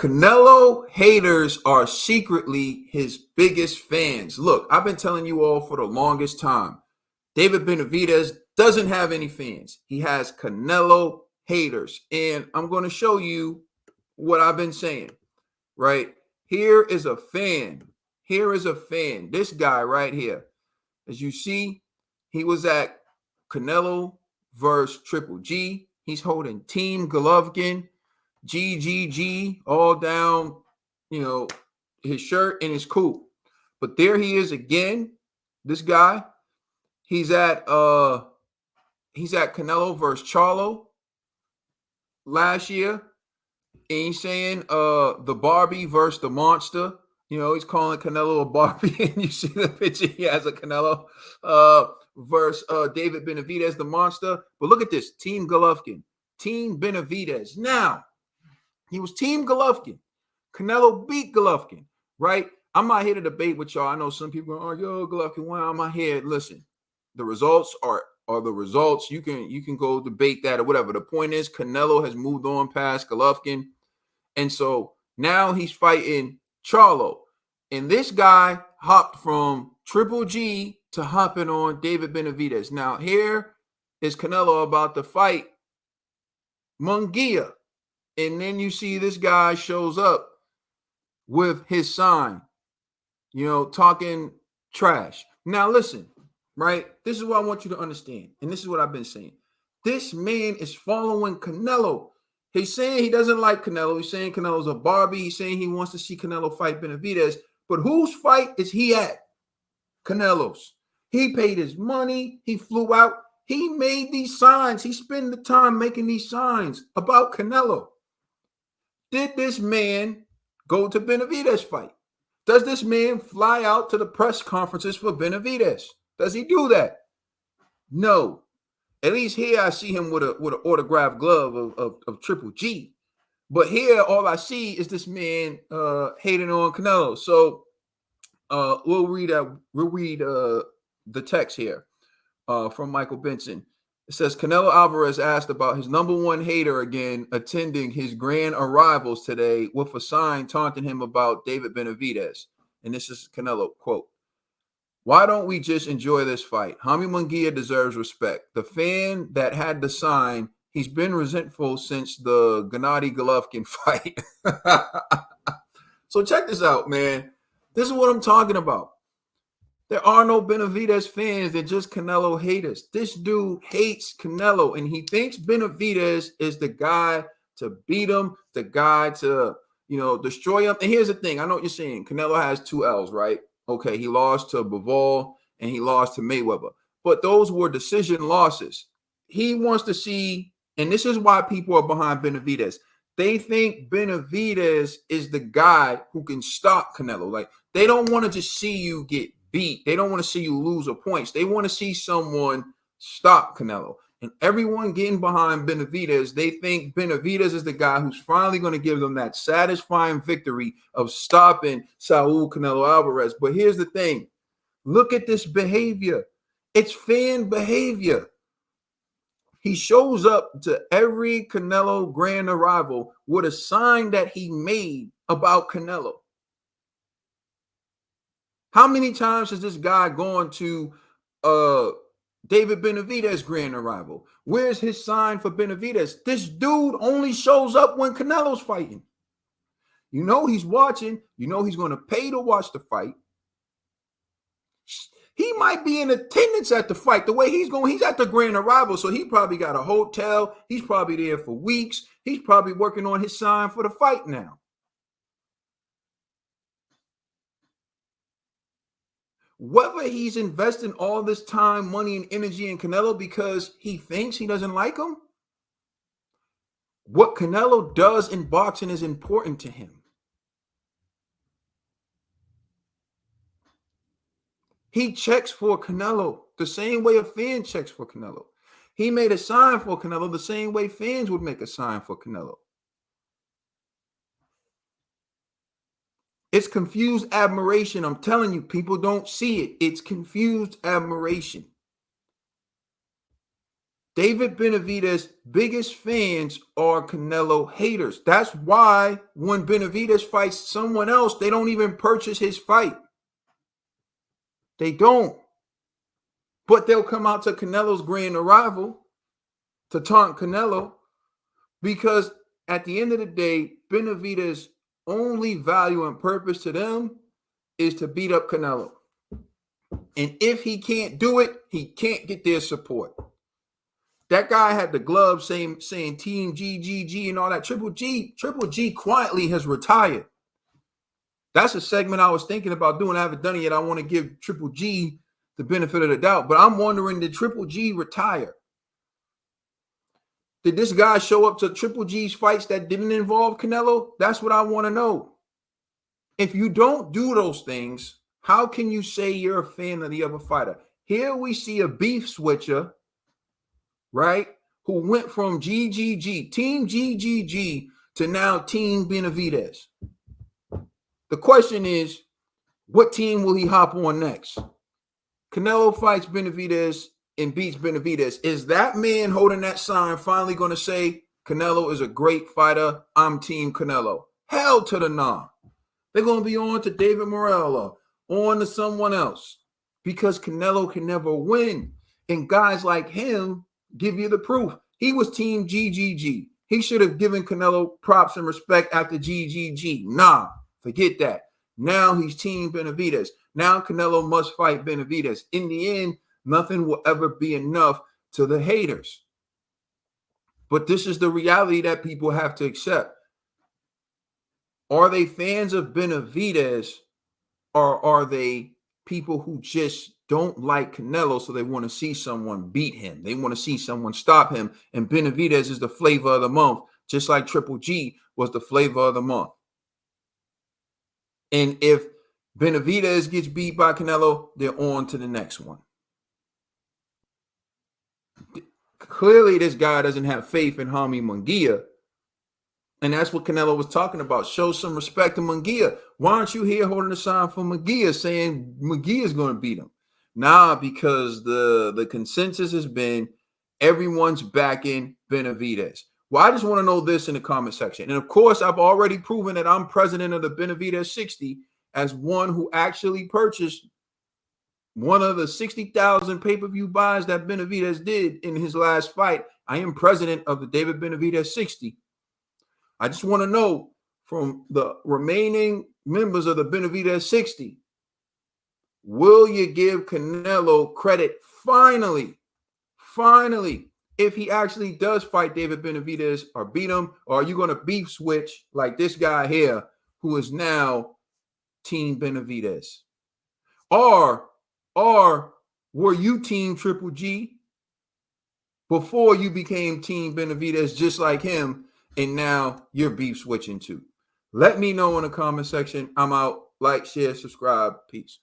Canelo haters are secretly his biggest fans. Look, I've been telling you all for the longest time. David Benavidez doesn't have any fans. He has Canelo haters. And I'm going to show you what I've been saying, right? Here is a fan. Here is a fan. This guy right here. As you see, he was at Canelo versus Triple G. He's holding Team Golovkin. GGG all down, his shirt, and it's cool. But there he is again. This guy, he's at Canelo versus Charlo last year. And he's saying the Barbie versus the monster. He's calling Canelo a Barbie, and you see the picture he has of Canelo versus David Benavidez, the monster. But look at this, Team Golovkin, Team Benavidez. Now, he was Team Golovkin. Canelo beat Golovkin, right? I'm not here to debate with y'all. I know some people are, yo, Golovkin won. I'm not here. Listen, the results are the results. You can go debate that or whatever. The point is, Canelo has moved on past Golovkin. And so now he's fighting Charlo. And this guy hopped from Triple G to hopping on David Benavidez. Now, here is Canelo about to fight Munguia. And then you see this guy shows up with his sign, talking trash. Now, listen, right? This is what I want you to understand. And this is what I've been saying. This man is following Canelo. He's saying he doesn't like Canelo. He's saying Canelo's a Barbie. He's saying he wants to see Canelo fight Benavidez. But whose fight is he at? Canelo's. He paid his money. He flew out. He made these signs. He spent the time making these signs about Canelo. Did this man go to Benavidez fight? Does this man fly out to the press conferences for Benavidez? Does he do that? No. At least here I see him with an autographed glove of Triple G. But here all I see is this man hating on Canelo. So we'll read the text here from Michael Benson. It says Canelo Alvarez asked about his number one hater again attending his grand arrivals today with a sign taunting him about David Benavidez. And this is Canelo, quote, "Why don't we just enjoy this fight? Jaime Munguia deserves respect. The fan that had the sign, he's been resentful since the Gennady Golovkin fight." So check this out, man. This is what I'm talking about. There are no Benavidez fans. They're just Canelo haters. This dude hates Canelo, and he thinks Benavidez is the guy to beat him, the guy to, destroy him. And here's the thing. I know what you're saying. Canelo has 2 L's, right? Okay, he lost to Bivol and he lost to Mayweather. But those were decision losses. He wants to see, and this is why people are behind Benavidez. They think Benavidez is the guy who can stop Canelo. Like, they don't want to just see you get beat. They don't want to see you lose or points. They want to see someone stop Canelo. And everyone getting behind Benavidez, they think Benavidez is the guy who's finally going to give them that satisfying victory of stopping Saul Canelo Alvarez. But here's the thing. Look at this behavior. It's fan behavior. He shows up to every Canelo grand arrival with a sign that he made about Canelo. How many times has this guy gone to David Benavidez grand arrival? Where's his sign for Benavidez? This dude only shows up when Canelo's fighting. He's watching. He's going to pay to watch the fight. He might be in attendance at the fight. The way he's going, he's at the grand arrival, so he probably got a hotel. He's probably there for weeks. He's probably working on his sign for the fight now. Whether he's investing all this time, money, and energy in Canelo because he thinks he doesn't like him, what Canelo does in boxing is important to him. He checks for Canelo the same way a fan checks for Canelo. He made a sign for Canelo the same way fans would make a sign for Canelo. It's confused admiration. I'm telling you, people don't see it. It's confused admiration. David Benavidez' biggest fans are Canelo haters. That's why when Benavidez fights someone else, they don't even purchase his fight. They don't. But they'll come out to Canelo's grand arrival to taunt Canelo because at the end of the day, Benavidez' only value and purpose to them is to beat up Canelo. And if he can't do it, he can't get their support. That guy had the gloves saying Team GGG and all that. Triple G quietly has retired. That's a segment I was thinking about doing. I haven't done it yet. I want to give Triple G the benefit of the doubt. But I'm wondering, did Triple G retire? Did this guy show up to Triple G's fights that didn't involve Canelo? That's what I want to know. If you don't do those things, how can you say you're a fan of the other fighter? Here we see a beef switcher, right, who went from GGG, Team GGG, to now Team Benavidez. The question is, what team will he hop on next? Canelo fights Benavidez and beats Benavidez. Is that man holding that sign finally going to say, Canelo is a great fighter, I'm Team Canelo? Hell to the nah. They're going to be on to David Morrell or on to someone else because Canelo can never win. And guys like him give you the proof. He was Team GGG. He should have given Canelo props and respect after GGG. Nah, forget that. Now he's Team Benavidez. Now Canelo must fight Benavidez. In the end, nothing will ever be enough to the haters. But this is the reality that people have to accept. Are they fans of Benavidez, or are they people who just don't like Canelo, so they want to see someone beat him? They want to see someone stop him. And Benavidez is the flavor of the month, just like Triple G was the flavor of the month. And if Benavidez gets beat by Canelo, they're on to the next one. Clearly, this guy doesn't have faith in Jaime Munguia. And that's what Canelo was talking about. Show some respect to Munguia. Why aren't you here holding a sign for Munguia saying Munguia is going to beat him? Nah, because the consensus has been everyone's backing Benavidez. Well, I just want to know this in the comment section. And of course, I've already proven that I'm president of the Benavidez 60 as one who actually purchased one of the 60,000 pay-per-view buys that Benavidez did in his last fight. I am president of the David Benavidez 60. I just want to know from the remaining members of the Benavidez 60, will you give Canelo credit finally, if he actually does fight David Benavidez or beat him, or are you going to beef switch like this guy here who is now Team Benavidez? Or were you Team Triple G before you became Team Benavidez just like him, and now you're beef switching too? Let me know in the comment section. I'm out. Like, share, subscribe. Peace.